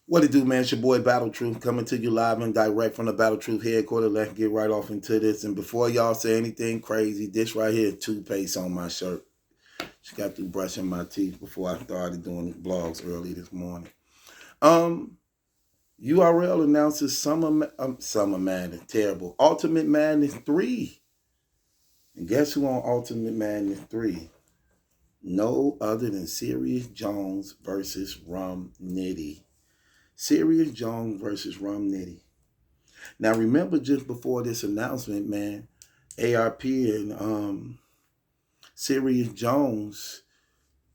What it do, man? It's your boy Battle Truth coming to you live and direct from the Battle Truth headquarters. Let's get right off into this. And before y'all say anything crazy, this right here is toothpaste on my shirt. Just got through brushing my teeth before I started doing vlogs early this morning. URL announces Summer Madness, terrible. Ultimate Madness 3. And guess who on Ultimate Madness 3? No other than Serius Jones versus Rum Nitty. Serius Jones versus Rum Nitty. Now remember, just before this announcement, man, ARP and Serius Jones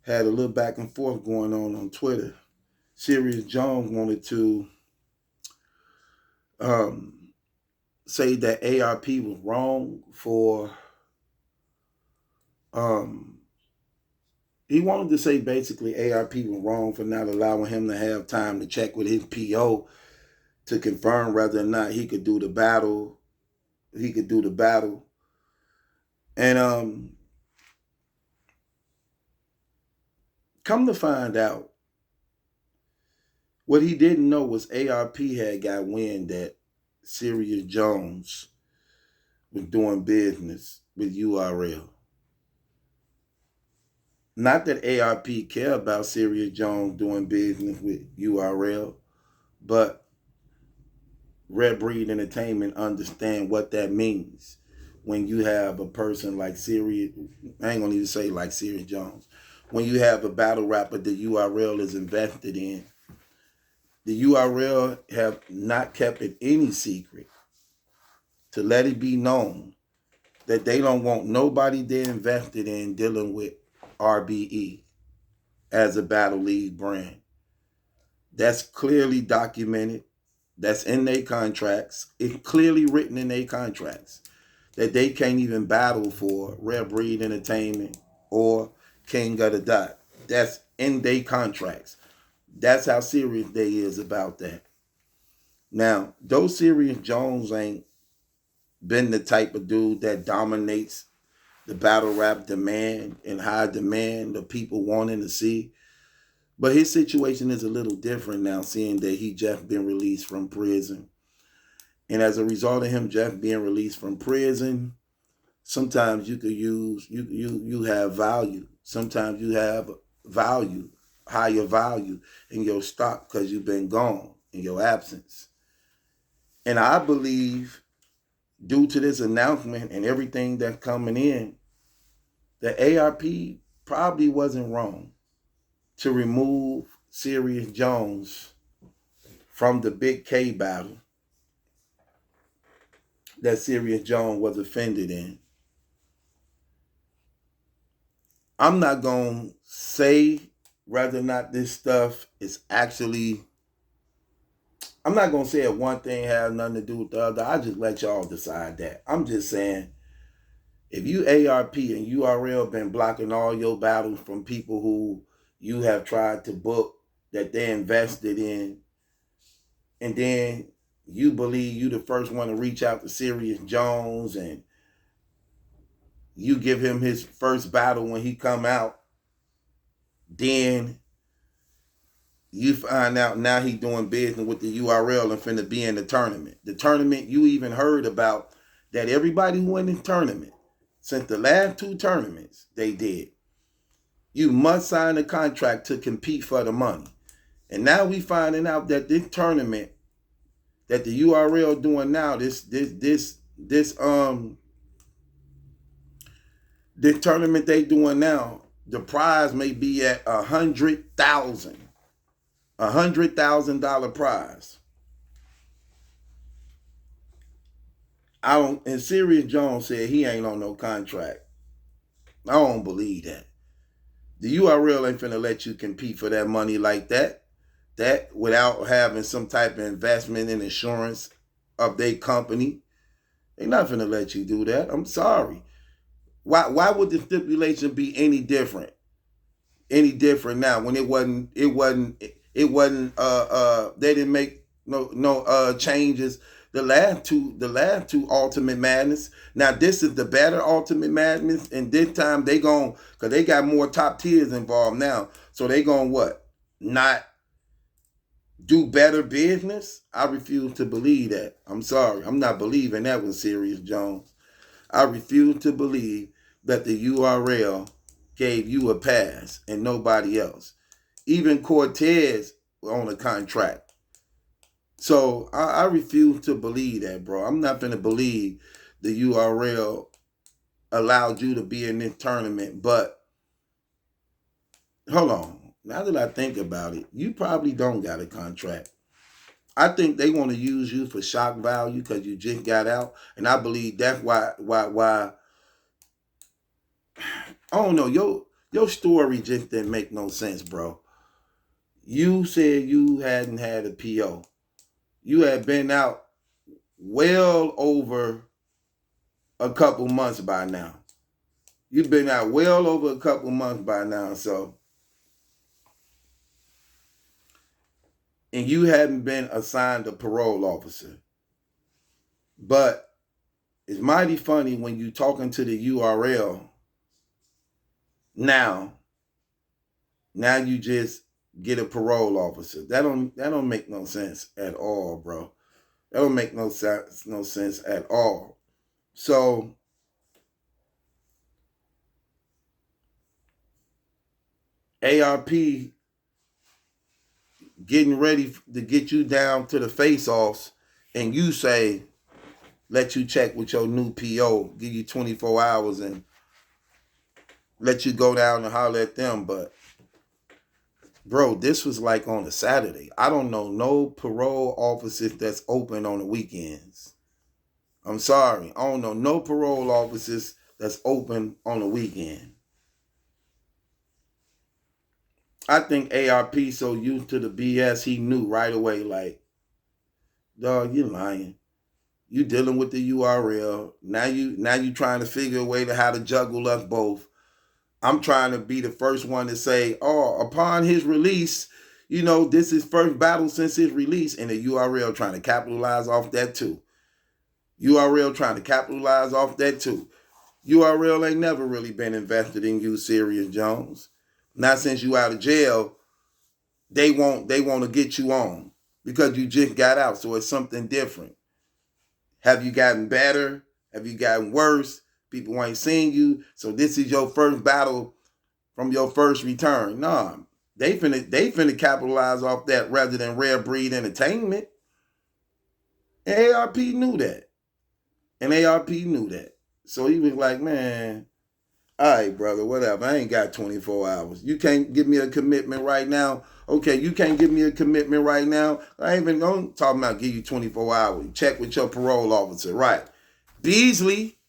had a little back and forth going on Twitter. Serius Jones wanted to say that ARP was wrong for he wanted to say basically ARP was wrong for not allowing him to have time to check with his PO to confirm whether or not he could do the battle. And come to find out, what he didn't know was ARP had got wind that Serius Jones was doing business with URL. Not that ARP care about Serius Jones doing business with URL, but Red Breed Entertainment understand what that means when you have a person like Serius. I ain't gonna even say like Serius Jones. When you have a battle rapper that URL is invested in, the URL have not kept it any secret to let it be known that they don't want nobody they're invested in dealing with RBE as a battle league brand. That's clearly documented. That's in their contracts. It's clearly written in their contracts that they can't even battle for Red Breed Entertainment or King of the Dot. That's in their contracts. That's how serious they is about that. Now, though Serius Jones ain't been the type of dude that dominates the battle rap demand and high demand of people wanting to see, but his situation is a little different now, seeing that he just been released from prison. And as a result of him just being released from prison, sometimes you could use, you have value. Sometimes you have value, higher value in your stock because you've been gone in your absence. And I believe, due to this announcement and everything that's coming in, the ARP probably wasn't wrong to remove Serius Jones from the Big K battle that Serius Jones was offended in. I'm not going to say whether or not this stuff is actually, I'm not going to say if one thing has nothing to do with the other. I just let y'all decide that. I'm just saying, if you ARP and URL been blocking all your battles from people who you have tried to book that they invested in, and then you believe you the first one to reach out to Serius Jones and you give him his first battle when he come out, then you find out now he doing business with the URL and finna be in the tournament. The tournament you even heard about, that everybody who went in the tournament, since the last two tournaments they did, you must sign a contract to compete for the money. And now we finding out that this tournament that the URL doing now, this tournament they doing now, the prize may be at $100,000 prize. And Serius Jones said he ain't on no contract. I don't believe that. The URL ain't finna let you compete for that money like that. That without having some type of investment in insurance of their company. They not finna let you do that. I'm sorry. Why would the stipulation be any different? Any different now when it wasn't they didn't make no changes. The last two Ultimate Madness. Now this is the better Ultimate Madness, and this time they gon' cause they got more top tiers involved now. So they gon' what? Not do better business? I refuse to believe that. I'm sorry. I'm not believing that with Serius Jones. I refuse to believe that the URL gave you a pass and nobody else. Even Cortez on a contract. So I refuse to believe that, bro. I'm not going to believe the URL allowed you to be in this tournament. But hold on. Now that I think about it, you probably don't got a contract. I think they want to use you for shock value because you just got out, and I believe that's why. I don't know. Your story just didn't make no sense, bro. You said you hadn't had a PO. You had been out well over a couple months by now. You've been out well over a couple months by now, so. And you hadn't been assigned a parole officer. But it's mighty funny when you talking to the URL now you just get a parole officer. That don't make no sense at all, bro. That don't make no sense at all. So ARP getting ready to get you down to the face-offs, and you say, let you check with your new PO, give you 24 hours and let you go down and holler at them. But bro, this was like on a Saturday. I don't know no parole offices that's open on the weekends. I'm sorry. I don't know no parole offices that's open on the weekend. I think ARP so used to the BS, he knew right away, like, dog, you lying. You dealing with the URL. Now you trying to figure a way to how to juggle us both. I'm trying to be the first one to say, oh, upon his release, this is first battle since his release, and the URL trying to capitalize off that too. URL trying to capitalize off that too. URL ain't never really been invested in you, Serius Jones. Not since you out of jail, they want to get you on because you just got out, so it's something different. Have you gotten better? Have you gotten worse? People ain't seen you, so this is your first battle from your first return. Nah, they finna capitalize off that rather than Rare Breed Entertainment. And ARP knew that. So he was like, man, all right, brother, whatever. I ain't got 24 hours. You can't give me a commitment right now. Okay, you can't give me a commitment right now. I ain't even talking about give you 24 hours. Check with your parole officer. Right. Beasley,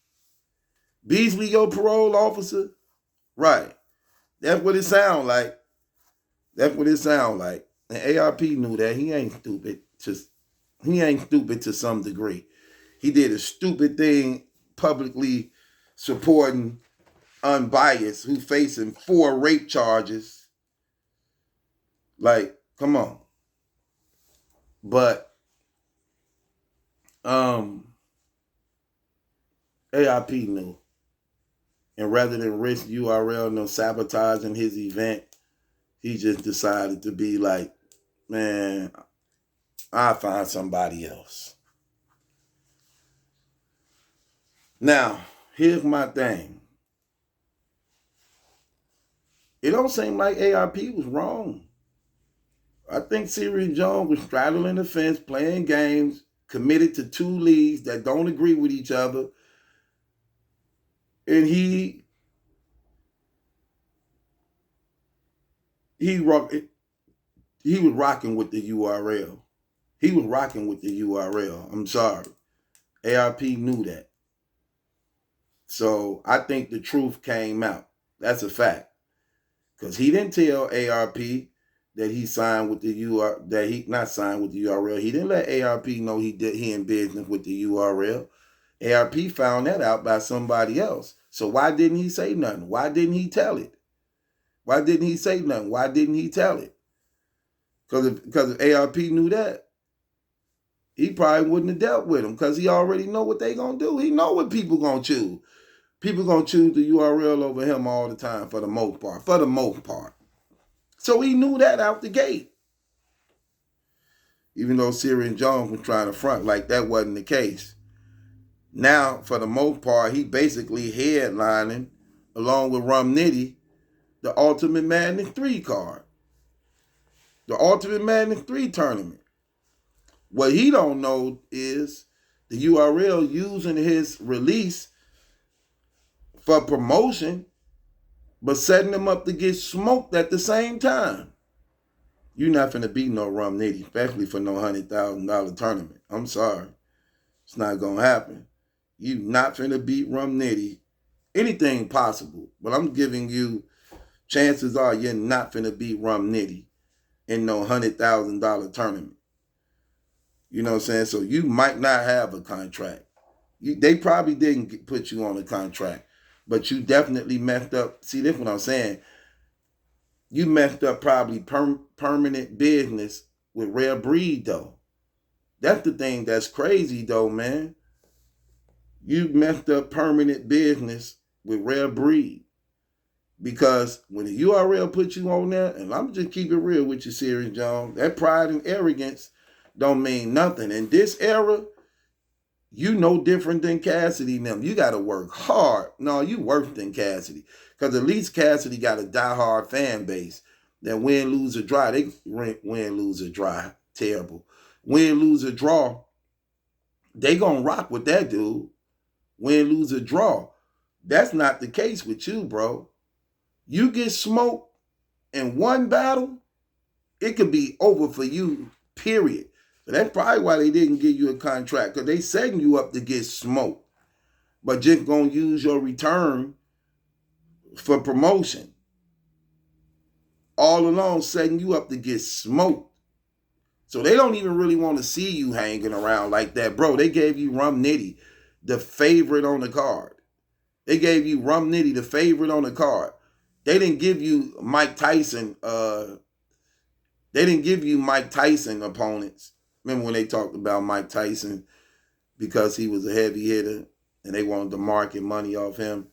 your parole officer. Right. That's what it sound like. And ARP knew that. He ain't stupid. He ain't stupid to some degree. He did a stupid thing publicly supporting Unbiased, who facing 4 rape charges. Like, come on. But ARP knew. And rather than risk URL no sabotaging his event, he just decided to be like, man, I'll find somebody else. Now, here's my thing. It don't seem like ARP was wrong. I think Serius Jones was straddling the fence, playing games, committed to 2 leagues that don't agree with each other. And he was rocking with the URL. I'm sorry. ARP knew that. So I think the truth came out. That's a fact. Because he didn't tell ARP that he signed with the URL, that he not signed with the URL. He didn't let ARP know he in business with the URL. ARP found that out by somebody else. So why didn't he say nothing? Why didn't he tell it? Why didn't he say nothing? Why didn't he tell it? Because if ARP knew that, he probably wouldn't have dealt with him because he already know what they gonna do. He know what people gonna choose. People gonna choose the URL over him all the time for the most part. So he knew that out the gate. Even though Serius Jones was trying to front like that wasn't the case. Now, for the most part, he basically headlining, along with Rum Nitty, the Ultimate Madness 3 card. The Ultimate Madness 3 tournament. What he don't know is the URL using his release for promotion, but setting them up to get smoked at the same time. You're not finna beat no Rum Nitty, especially for no $100,000 tournament. I'm sorry. It's not gonna happen. You not finna beat Rum Nitty. Anything possible, but I'm giving you, chances are you're not finna beat Rum Nitty in no $100,000 tournament. You know what I'm saying? So you might not have a contract. They probably didn't put you on a contract, but you definitely messed up. See, that's what I'm saying. You messed up probably permanent business with Rare Breed, though. That's the thing that's crazy, though, man. You messed up permanent business with Rare Breed. Because when the URL put you on there, and I'm just keep it real with you, Serius Jones, that pride and arrogance don't mean nothing. In this era, you no different than Cassidy and them. You got to work hard. No, you worse than Cassidy. Because at least Cassidy got a diehard fan base that win, lose, or draw. They win, lose, or draw. Terrible. Win, lose, or draw. They going to rock with that dude. Win, lose, or draw. That's not the case with you, bro. You get smoked in one battle, it could be over for you, period. So that's probably why they didn't give you a contract, because they setting you up to get smoked, but just going to use your return for promotion. All along setting you up to get smoked. So they don't even really want to see you hanging around like that. Bro, they gave you Rum Nitty, the favorite on the card. They gave you Rum Nitty, the favorite on the card. They didn't give you Mike Tyson. They didn't give you Mike Tyson opponents. Remember when they talked about Mike Tyson because he was a heavy hitter and they wanted to market money off him?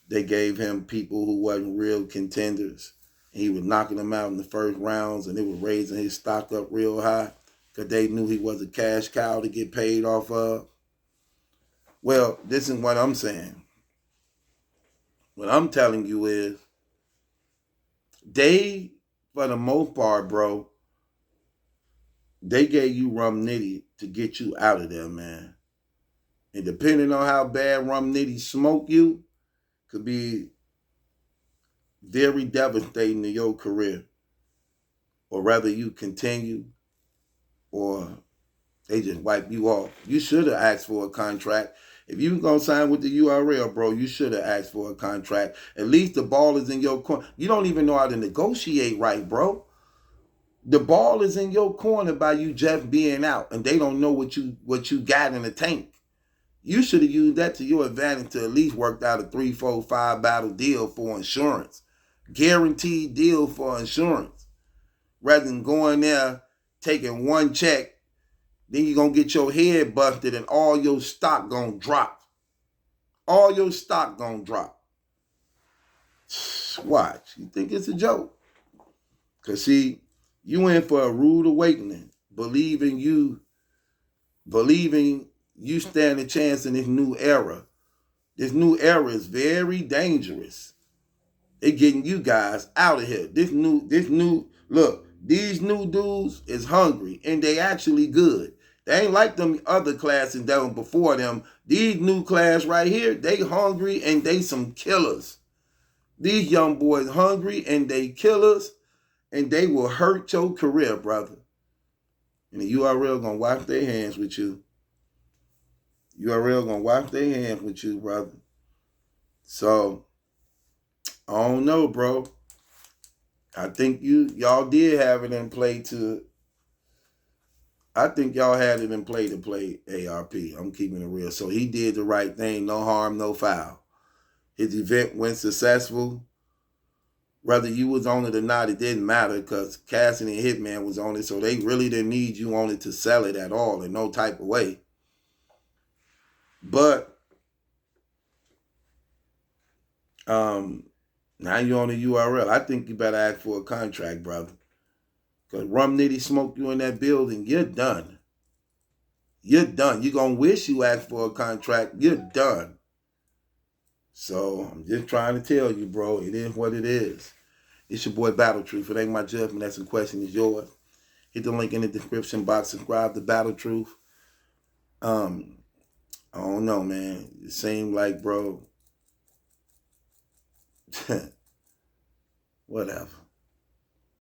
They gave him people who wasn't real contenders. He was knocking them out in the first rounds, and they were raising his stock up real high because they knew he was a cash cow to get paid off of. Well, this is what I'm saying. What I'm telling you is, they, for the most part, bro, they gave you Rum Nitty to get you out of there, man. And depending on how bad Rum Nitty smoke you, could be very devastating to your career. Or rather you continue, or they just wipe you off. You should have asked for a contract. If you were going to sign with the URL, bro, you should have asked for a contract. At least the ball is in your corner. You don't even know how to negotiate right, bro. The ball is in your corner by you just being out, and they don't know what you got in the tank. You should have used that to your advantage to at least work out a 3, 4, 5 battle deal for insurance. Guaranteed deal for insurance. Rather than going there, taking one check, then you're going to get your head busted and all your stock going to drop. All your stock going to drop. Watch. You think it's a joke? Because see, you in for a rude awakening, believing you stand a chance in this new era. This new era is very dangerous. They're getting you guys out of here. Look, these new dudes is hungry, and they actually good. They ain't like them other classes that were before them. These new class right here, they hungry, and they some killers. These young boys hungry, and they killers, and they will hurt your career, brother. And the URL gonna wash their hands with you. URL gonna wash their hands with you, brother. So, I don't know, bro. I think y'all did have it in play to. I think y'all had it in play to play ARP. I'm keeping it real. So he did the right thing. No harm, no foul. His event went successful. Whether you was on it or not, it didn't matter because Cassidy and Hitman was on it. So they really didn't need you on it to sell it at all in no type of way. But now you're on the URL. I think you better ask for a contract, brother. Because Rum Nitty smoke you in that building, you're done. You're done. You're going to wish you asked for a contract. You're done. So I'm just trying to tell you, bro, it is what it is. It's your boy Battle Truth. It ain't my judgment. That's the question is yours. Hit the link in the description box. Subscribe to Battle Truth. I don't know, man. It seemed like, bro, whatever.